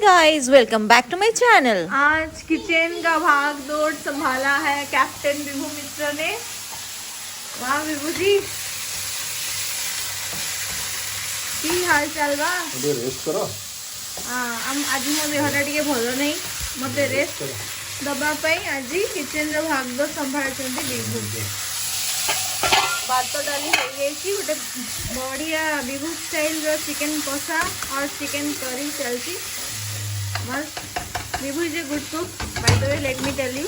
Guys, welcome back to my channel. आज kitchen का भाग दौड़ संभाला है कैप्टन विभू मिश्र ने। वाह विभू जी, की हाल चाल बा? रेस्ट करो। आज मो देहटा टिके भल नहीं, मते रेस्ट दबा पई आज किचन रो भाग दौड़ संभाळचंती विभू। भात डाली हो गई गोटे बढ़िया विभू स्टाइल रो चिकन कषा और चिकन करी चलती मस्त। Vibhu is a good cook, by the way let me tell you.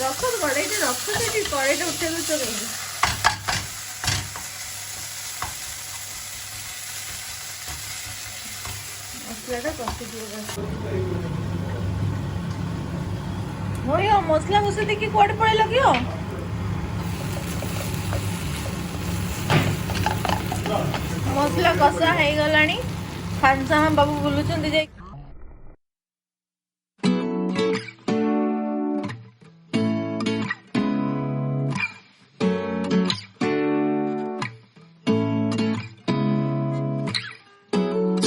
रख कड़े रख कड़े उठे तो कहीं मसलाटा कषि हो मसला घुसे देखिए कुआडे पड़े लगियो। मसला कषा है गलानी खानसा हम बाबू बुलुचंदी जाई।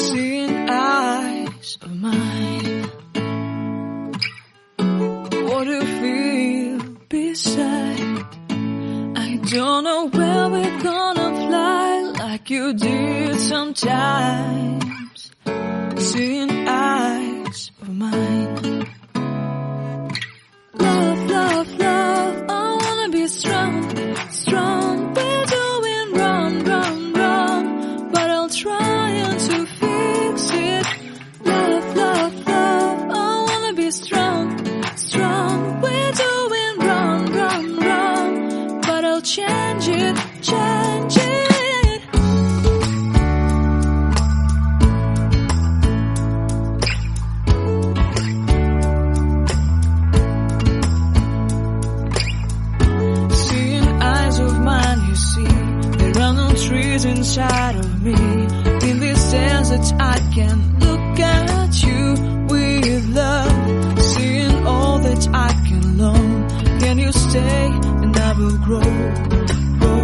Seeing eyes of mine, what do you feel beside? I don't know where we're gonna fly like you did sometimes. Seeing eyes of mine, love, love, love, I wanna be strong, strong. We're doing wrong, wrong, wrong, but I'll try to fix it. Love, love, love, I wanna be strong, strong. We're doing wrong, wrong, wrong, but I'll change it, change it. Seeing eyes of mine, you see, there are no trees inside of me. In this desert, I can look at you with love. Seeing all that I can learn. Can you stay and I will grow? Grow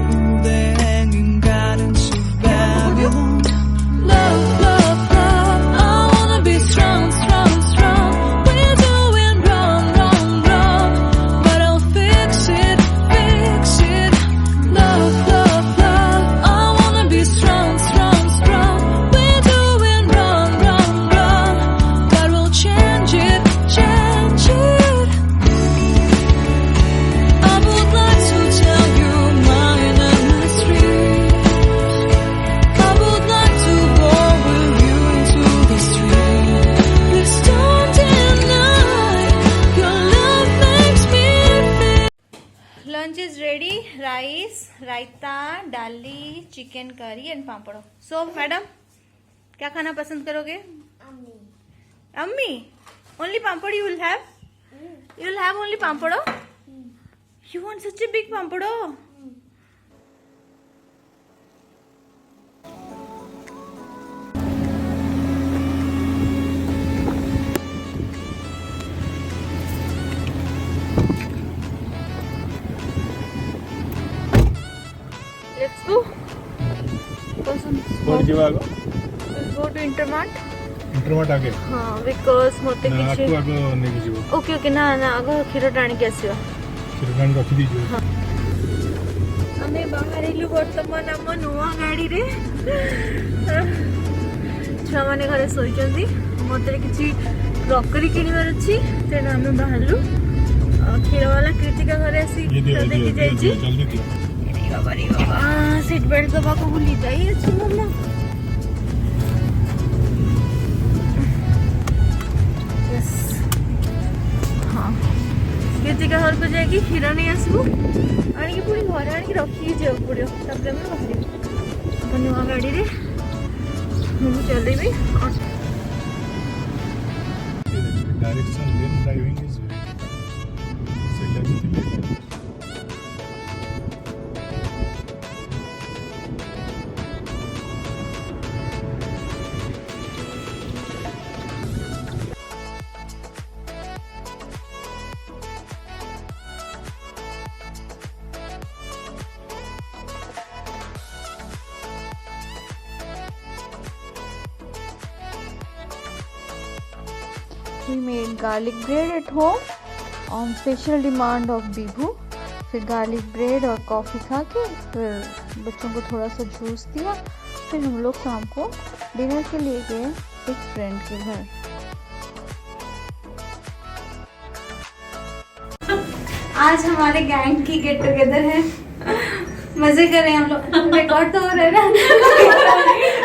the hanging gardens of Babylon. Love, love, love, I wanna be strong, strong, strong. We're doing wrong, wrong, wrong, but I'll fix it, fix it. Love, love, love, I wanna be strong, strong, strong. We're doing wrong, wrong, wrong, but we'll change it, change it. I would like to tell you mine and my dreams. I would like to go with you into the street. Please don't deny your love makes me feel. Lunch is ready. Rice, raita, dal, chicken करी and papad. So madam, क्या खाना पसंद करोगे? अम्मी only papad you will have? You will have only papad? You want such a big papad? Let's go. Code जीवा आगो go to इंटरमार्ट। इंटरमार्ट आगे हाँ, बिकॉज मते ना किछि आको आगो नेकी जीवो। ओके ओके ना ना आगो क्षीर टाणी के आसियो। चिरकान रखी दी जीवो। आमे बाहरिलु वर्तमान आम नुआ गाड़ी रे। छुआ माने घरे सोइचंदी, मते किछि क्रॉकरी किनिबार अछि, तेना आमे बाहरलु। क्षीर वाला कृतिका घरे आसी देखि जाइछि। जल्दी दियो। बाबा रे बाबा, सीट बेल्ट दबा को भूली जाई अछि मम्मा। यस हाँ, कृतिका घर को जाएगी क्षीर नहीं आसबू आनिकी पुणी घरे आनिकी रखी जाओ पड़ो। तापर मैं बसबी नुआ गाड़ी रे मुझे चलेबी। डायरेक्शन लेन ड्राइविंग इज से लगती है। We made garlic bread at home on special demand of Bibhu. फिर गार्लिक ब्रेड और कॉफ़ी खा के फिर बच्चों को थोड़ा सा जूस दिया। फिर हम लोग शाम को डिनर के लिए गए एक फ्रेंड के घर। आज हमारे गैंग की गेट टुगेदर है। मजे कर रहे हैं हम लोग। रिकॉर्ड तो हो रहा है ना।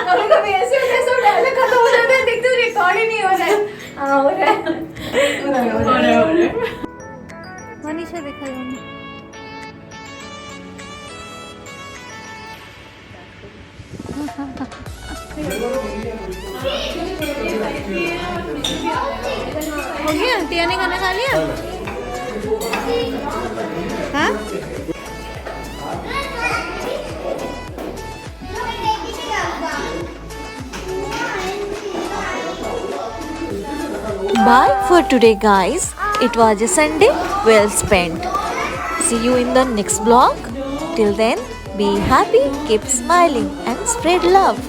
कभी कभी ऐसे सब डायलॉग खत्म हो जाता है, देखते हो रिकॉर्ड ही नहीं हो रहा है। हाँ हो रहा है। मनीषा देखा जाऊंगी। हो गया? टिया ने खाना खा लिया? हाँ? Bye for today, guys. It was a Sunday well spent. See you in the next vlog. Till then, be happy, keep smiling, and spread love.